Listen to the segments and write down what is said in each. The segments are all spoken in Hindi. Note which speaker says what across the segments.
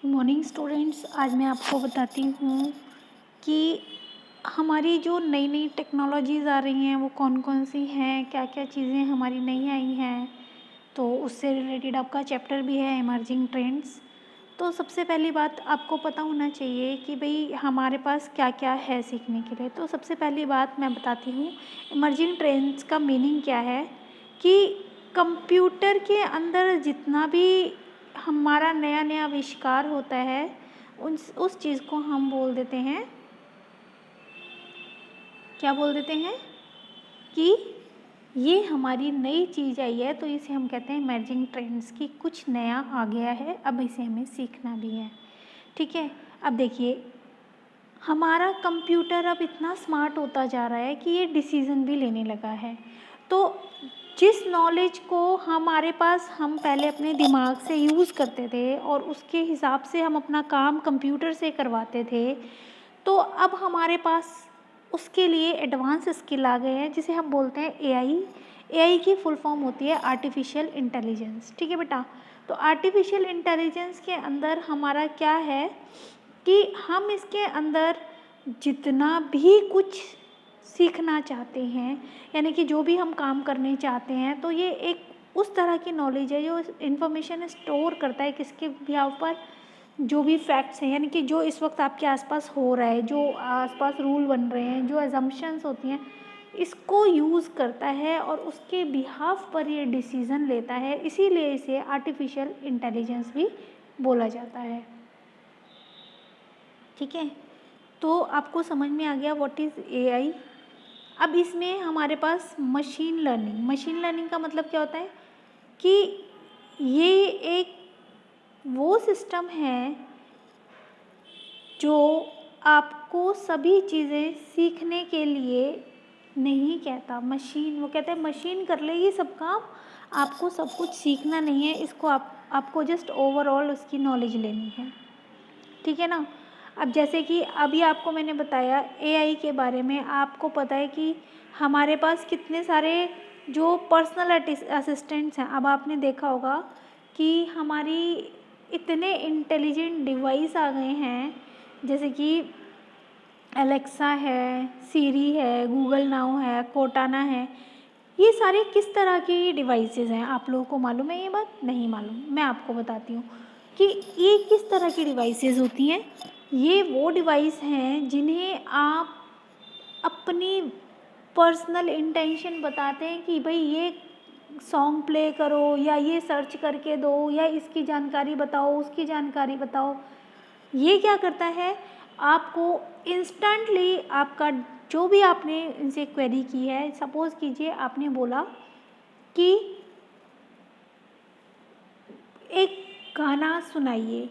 Speaker 1: मॉर्निंग स्टूडेंट्स, आज मैं आपको बताती हूँ कि हमारी जो नई नई टेक्नोलॉजीज़ आ रही हैं वो कौन कौन सी हैं, क्या क्या चीज़ें हमारी नई आई हैं। तो उससे रिलेटेड आपका चैप्टर भी है इमर्जिंग ट्रेंड्स। तो सबसे पहली बात आपको पता होना चाहिए कि भाई हमारे पास क्या क्या है सीखने के लिए। तो सबसे पहली बात मैं बताती हूँ, इमर्जिंग ट्रेंड्स का मीनिंग क्या है कि कंप्यूटर के अंदर जितना भी हमारा नया नया आविष्कार होता है उस चीज़ को हम बोल देते हैं, क्या बोल देते हैं कि ये हमारी नई चीज़ आई है, तो इसे हम कहते हैं इमर्जिंग ट्रेंड्स की कुछ नया आ गया है, अब इसे हमें सीखना भी है। ठीक है, अब देखिए हमारा कंप्यूटर अब इतना स्मार्ट होता जा रहा है कि ये डिसीज़न भी लेने लगा है। तो जिस नॉलेज को हमारे पास हम पहले अपने दिमाग से यूज़ करते थे और उसके हिसाब से हम अपना काम कंप्यूटर से करवाते थे, तो अब हमारे पास उसके लिए एडवांस स्किल आ गए हैं जिसे हम बोलते हैं एआई। एआई की फुल फॉर्म होती है आर्टिफिशियल इंटेलिजेंस। ठीक है बेटा, तो आर्टिफिशियल इंटेलिजेंस के अंदर हमारा क्या है कि हम इसके अंदर जितना भी कुछ सीखना चाहते हैं, यानी कि जो भी हम काम करने चाहते हैं, तो ये एक उस तरह की नॉलेज है जो इन्फॉर्मेशन स्टोर करता है किसके बिहाव पर, जो भी फैक्ट्स हैं, यानी कि जो इस वक्त आपके आसपास हो रहा है, जो आसपास रूल बन रहे हैं, जो एजम्पशंस होती हैं, इसको यूज़ करता है और उसके बिहाफ पर ये डिसीज़न लेता है। इसीलिए इसे आर्टिफिशियल इंटेलिजेंस भी बोला जाता है। ठीक है, तो आपको समझ में आ गया व्हाट इज़ एआई। अब इसमें हमारे पास मशीन लर्निंग का मतलब क्या होता है कि ये एक वो सिस्टम है जो आपको सभी चीज़ें सीखने के लिए नहीं कहता। मशीन, वो कहते हैं मशीन कर लेगी सब काम, आपको सब कुछ सीखना नहीं है, इसको आपको जस्ट ओवरऑल उसकी नॉलेज लेनी है। ठीक है ना। अब जैसे कि अभी आपको मैंने बताया एआई के बारे में, आपको पता है कि हमारे पास कितने सारे जो पर्सनल असिस्टेंट्स हैं। अब आपने देखा होगा कि हमारी इतने इंटेलिजेंट डिवाइस आ गए हैं, जैसे कि एलेक्सा है, सीरी है, गूगल नाउ है, कोर्टाना है। ये सारे किस तरह की डिवाइसेस हैं, आप लोगों को मालूम है? ये बात नहीं मालूम, मैं आपको बताती हूँ कि ये किस तरह की डिवाइसेस होती हैं। ये वो डिवाइस हैं जिन्हें आप अपनी पर्सनल इंटेंशन बताते हैं कि भाई ये सॉन्ग प्ले करो, या ये सर्च करके दो, या इसकी जानकारी बताओ, उसकी जानकारी बताओ। ये क्या करता है, आपको इंस्टेंटली आपका जो भी आपने इनसे क्वेरी की है, सपोज़ कीजिए आपने बोला कि एक गाना सुनाइए,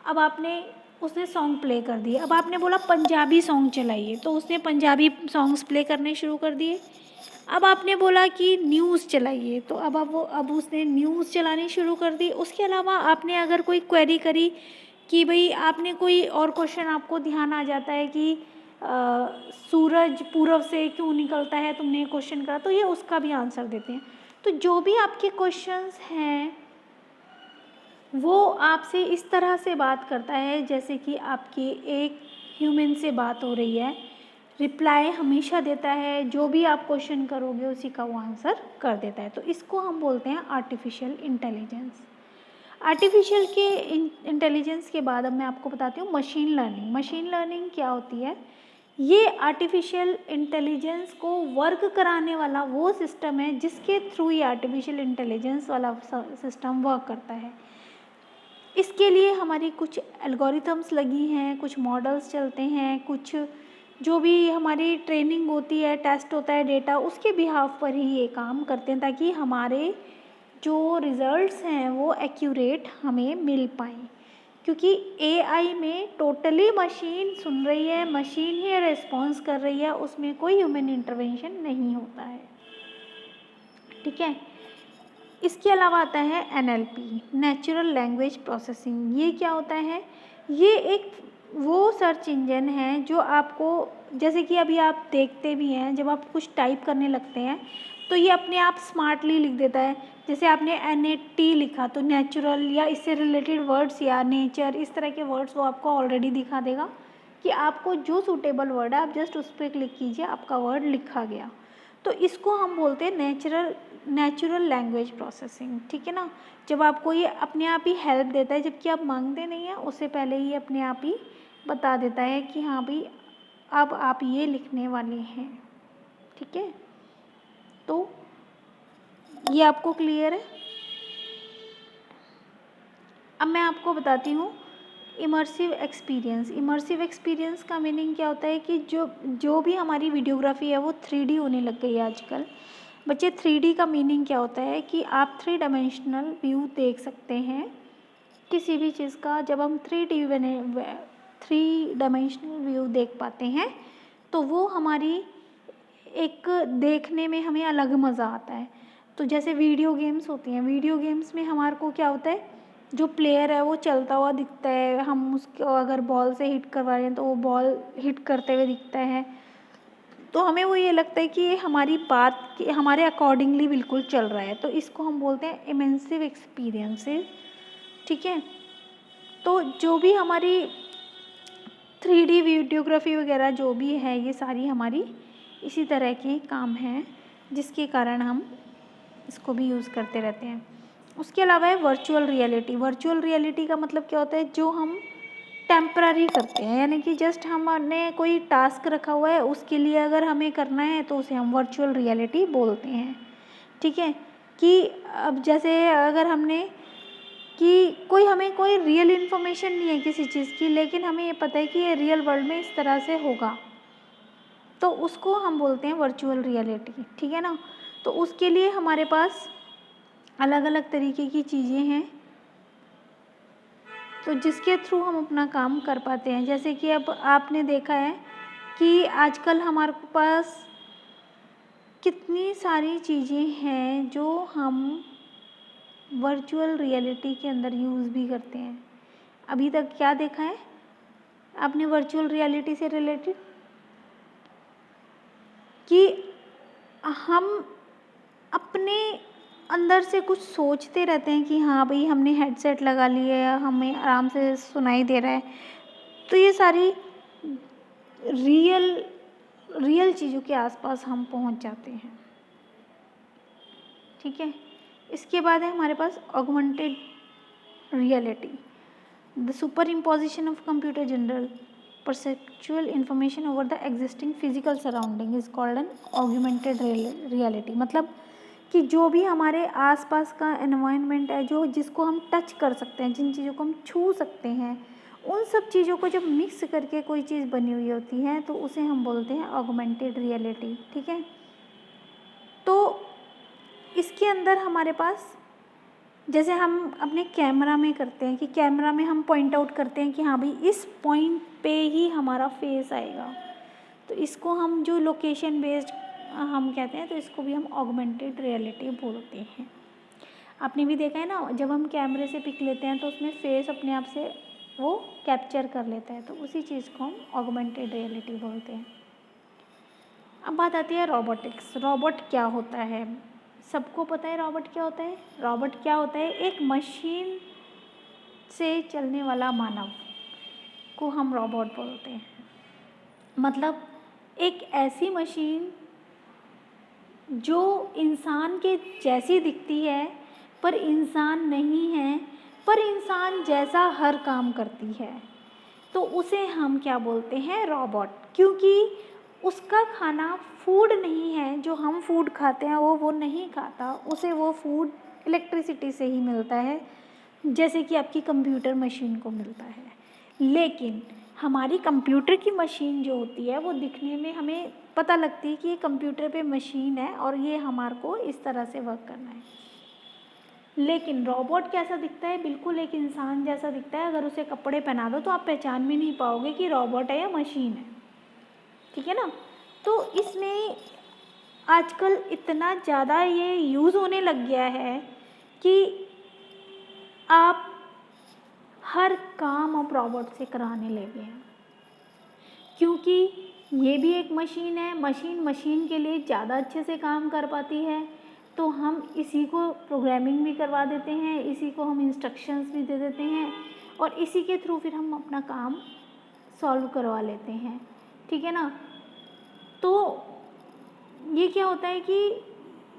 Speaker 1: अब आपने उसने सॉन्ग प्ले कर दिए। अब आपने बोला पंजाबी सॉन्ग चलाइए, तो उसने पंजाबी सॉन्ग्स प्ले करने शुरू कर दिए। अब आपने बोला कि न्यूज़ चलाइए, तो अब उसने न्यूज़ चलानी शुरू कर दी। उसके अलावा आपने अगर कोई क्वेरी करी कि भाई आपने कोई और क्वेश्चन, आपको ध्यान आ जाता है कि सूरज पूरब से क्यों निकलता है, तुमने क्वेश्चन करा, तो ये उसका भी आंसर देते हैं। तो जो भी आपके क्वेश्चंस हैं वो आपसे इस तरह से बात करता है जैसे कि आपकी एक ह्यूमन से बात हो रही है। रिप्लाई हमेशा देता है, जो भी आप क्वेश्चन करोगे उसी का वो आंसर कर देता है। तो इसको हम बोलते हैं आर्टिफिशियल इंटेलिजेंस। आर्टिफिशियल के इंटेलिजेंस के बाद अब मैं आपको बताती हूँ मशीन लर्निंग। मशीन लर्निंग क्या होती है? ये आर्टिफिशियल इंटेलिजेंस को वर्क कराने वाला वो सिस्टम है जिसके थ्रू ये आर्टिफिशियल इंटेलिजेंस वाला सिस्टम वर्क करता है। इसके लिए हमारी कुछ एल्गोरिथम्स लगी हैं, कुछ मॉडल्स चलते हैं, कुछ जो भी हमारी ट्रेनिंग होती है, टेस्ट होता है डेटा, उसके बिहाफ पर ही ये काम करते हैं ताकि हमारे जो रिज़ल्ट्स हैं वो एक्यूरेट हमें मिल पाएँ। क्योंकि एआई में टोटली मशीन सुन रही है, मशीन ही रिस्पॉन्स कर रही है, उसमें कोई ह्यूमन इंटरवेंशन नहीं होता है। ठीक है, इसके अलावा आता है एनएलपी, नेचुरल लैंग्वेज प्रोसेसिंग। ये क्या होता है? ये एक वो सर्च इंजन है जो आपको, जैसे कि अभी आप देखते भी हैं, जब आप कुछ टाइप करने लगते हैं तो ये अपने आप स्मार्टली लिख देता है। जैसे आपने NAT लिखा तो नेचुरल या इससे रिलेटेड वर्ड्स या नेचर इस तरह के वर्ड्स वो आपको ऑलरेडी दिखा देगा कि आपको जो सूटेबल वर्ड है आप जस्ट उस पर क्लिक कीजिए, आपका वर्ड लिखा गया। तो इसको हम बोलते हैं नेचुरल लैंग्वेज प्रोसेसिंग, ठीक है ना। जब आपको ये अपने आप ही हेल्प देता है, जबकि आप मांगते नहीं हैं, उससे पहले ही अपने आप ही बता देता है कि हाँ भाई अब आप ये लिखने वाले हैं, ठीक है। तो ये आपको क्लियर है। अब मैं आपको बताती हूँ इमर्सिव एक्सपीरियंस का मीनिंग क्या होता है कि जो भी हमारी वीडियोग्राफी है वो 3D होने लग गई है आजकल। बच्चे 3D का मीनिंग क्या होता है कि आप 3 डायमेंशनल व्यू देख सकते हैं किसी भी चीज़ का। जब हम 3 डायमेंशनल व्यू देख पाते हैं तो वो हमारी एक देखने में हमें अलग मज़ा आता है। तो जैसे वीडियो गेम्स होती हैं, वीडियो गेम्स में हमारे को क्या होता है, जो प्लेयर है वो चलता हुआ दिखता है, हम उसको अगर बॉल से हिट करवा रहे हैं तो वो बॉल हिट करते हुए दिखता है, तो हमें वो ये लगता है कि ये हमारी बात के हमारे अकॉर्डिंगली बिल्कुल चल रहा है। तो इसको हम बोलते हैं इमेंसिव एक्सपीरियंसेस, ठीक है। तो जो भी हमारी 3D वीडियोग्राफी वगैरह जो भी है ये सारी हमारी इसी तरह के काम हैं जिसके कारण हम इसको भी यूज़ करते रहते हैं। उसके अलावा है वर्चुअल रियलिटी का मतलब क्या होता है, जो हम टेम्पररी करते हैं, यानी कि जस्ट हमने कोई टास्क रखा हुआ है उसके लिए अगर हमें करना है तो उसे हम वर्चुअल रियलिटी बोलते हैं, ठीक है। कि अब जैसे अगर हमने कि हमें कोई रियल इन्फॉर्मेशन नहीं है किसी चीज़ की, लेकिन हमें ये पता है कि ये रियल वर्ल्ड में इस तरह से होगा, तो उसको हम बोलते हैं वर्चुअल रियलिटी, ठीक है ना। तो उसके लिए हमारे पास अलग अलग तरीके की चीज़ें हैं तो जिसके थ्रू हम अपना काम कर पाते हैं। जैसे कि अब आपने देखा है कि आजकल हमारे पास कितनी सारी चीज़ें हैं जो हम वर्चुअल रियलिटी के अंदर यूज़ भी करते हैं। अभी तक क्या देखा है आपने वर्चुअल रियलिटी से रिलेटेड, कि हम अपने अंदर से कुछ सोचते रहते हैं कि हाँ भाई हमने हेडसेट लगा लिया है, हमें आराम से सुनाई दे रहा है, तो ये सारी रियल चीज़ों के आसपास हम पहुंच जाते हैं, ठीक है। इसके बाद है हमारे पास augmented reality, the superimposition of computer general perceptual information over the existing physical surrounding is called an augmented reality. मतलब कि जो भी हमारे आसपास का एनवायरनमेंट है, जो जिसको हम टच कर सकते हैं, जिन चीज़ों को हम छू सकते हैं, उन सब चीज़ों को जब मिक्स करके कोई चीज़ बनी हुई होती है तो उसे हम बोलते हैं ऑगमेंटेड रियलिटी, ठीक है। तो इसके अंदर हमारे पास जैसे हम अपने कैमरा में करते हैं कि कैमरा में हम पॉइंट आउट करते हैं कि हाँ भाई इस पॉइंट पे ही हमारा फेस आएगा, तो इसको हम जो लोकेशन बेस्ड हम कहते हैं, तो इसको भी हम ऑगमेंटेड रियलिटी बोलते हैं। आपने भी देखा है ना, जब हम कैमरे से पिक लेते हैं तो उसमें फेस अपने आप से वो कैप्चर कर लेता है, तो उसी चीज़ को हम ऑगमेंटेड रियलिटी बोलते हैं। अब बात आती है रोबोटिक्स। रोबोट क्या होता है, सबको पता है रोबोट क्या होता है। रोबोट क्या होता है, एक मशीन से चलने वाला मानव को हम रोबोट बोलते हैं। मतलब एक ऐसी मशीन जो इंसान के जैसी दिखती है पर इंसान नहीं है, पर इंसान जैसा हर काम करती है, तो उसे हम क्या बोलते हैं, रोबोट। क्योंकि उसका खाना फूड नहीं है, जो हम फूड खाते हैं वो नहीं खाता, उसे वो फूड इलेक्ट्रिसिटी से ही मिलता है, जैसे कि आपकी कंप्यूटर मशीन को मिलता है। लेकिन हमारी कंप्यूटर की मशीन जो होती है वो दिखने में हमें पता लगती है कि ये कंप्यूटर पे मशीन है और ये हमारे को इस तरह से वर्क करना है। लेकिन रोबोट कैसा दिखता है, बिल्कुल एक इंसान जैसा दिखता है। अगर उसे कपड़े पहना दो तो आप पहचान भी नहीं पाओगे कि रोबोट है या मशीन है, ठीक है ना। तो इसमें आजकल इतना ज़्यादा ये यूज़ होने लग गया है कि आप हर काम अब रोबोट से कराने लगे हैं, क्योंकि ये भी एक मशीन है, मशीन के लिए ज़्यादा अच्छे से काम कर पाती है, तो हम इसी को प्रोग्रामिंग भी करवा देते हैं, इसी को हम इंस्ट्रक्शंस भी दे देते हैं और इसी के थ्रू फिर हम अपना काम सॉल्व करवा लेते हैं, ठीक है ना। तो ये क्या होता है कि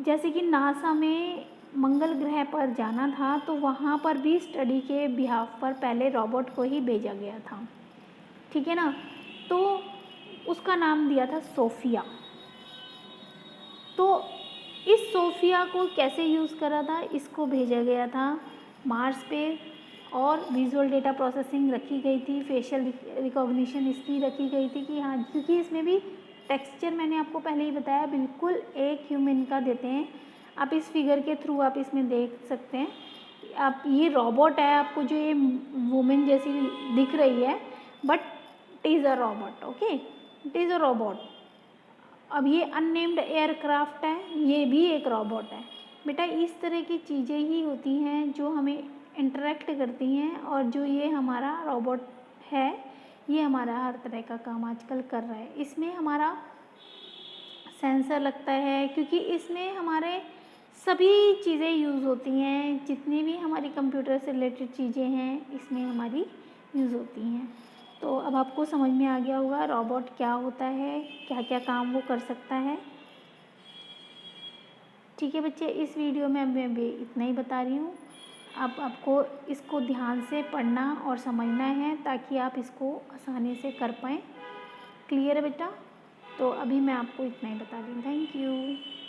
Speaker 1: जैसे कि नासा में मंगल ग्रह पर जाना था, तो वहाँ पर भी स्टडी के बिहाफ पर पहले रोबोट को ही भेजा गया था, ठीक है ना। तो उसका नाम दिया था सोफिया। तो इस सोफिया को कैसे यूज़ करा था, इसको भेजा गया था मार्स पे और विजुअल डेटा प्रोसेसिंग रखी गई थी, फेशियल रिकॉग्निशन इसकी रखी गई थी कि हाँ, क्योंकि इसमें भी टेक्सचर मैंने आपको पहले ही बताया बिल्कुल एक ह्यूमन का देते हैं। आप इस फिगर के थ्रू आप इसमें देख सकते हैं, आप ये रोबोट है, आपको जो ये वुमेन जैसी दिख रही है, but it is a robot, okay, it is a robot. अब ये अननेम्ड एयरक्राफ्ट है, ये भी एक रोबोट है। बेटा इस तरह की चीज़ें ही होती हैं जो हमें इंटरेक्ट करती हैं, और जो ये हमारा रोबोट है ये हमारा हर तरह का काम आजकल कर रहा है। इसमें हमारा सेंसर लगता है, क्योंकि इसमें हमारे सभी चीज़ें यूज़ होती हैं, जितनी भी हमारी कंप्यूटर से रिलेटेड चीज़ें हैं इसमें हमारी यूज़ होती हैं। तो अब आपको समझ में आ गया होगा रोबोट क्या होता है, क्या क्या काम वो कर सकता है। ठीक है बच्चे, इस वीडियो में मैं भी इतना ही बता रही हूँ। अब आपको इसको ध्यान से पढ़ना और समझना है ताकि आप इसको आसानी से कर पाएँ। क्लियर है बेटा? तो अभी मैं आपको इतना ही बता रही हूँ। Thank you.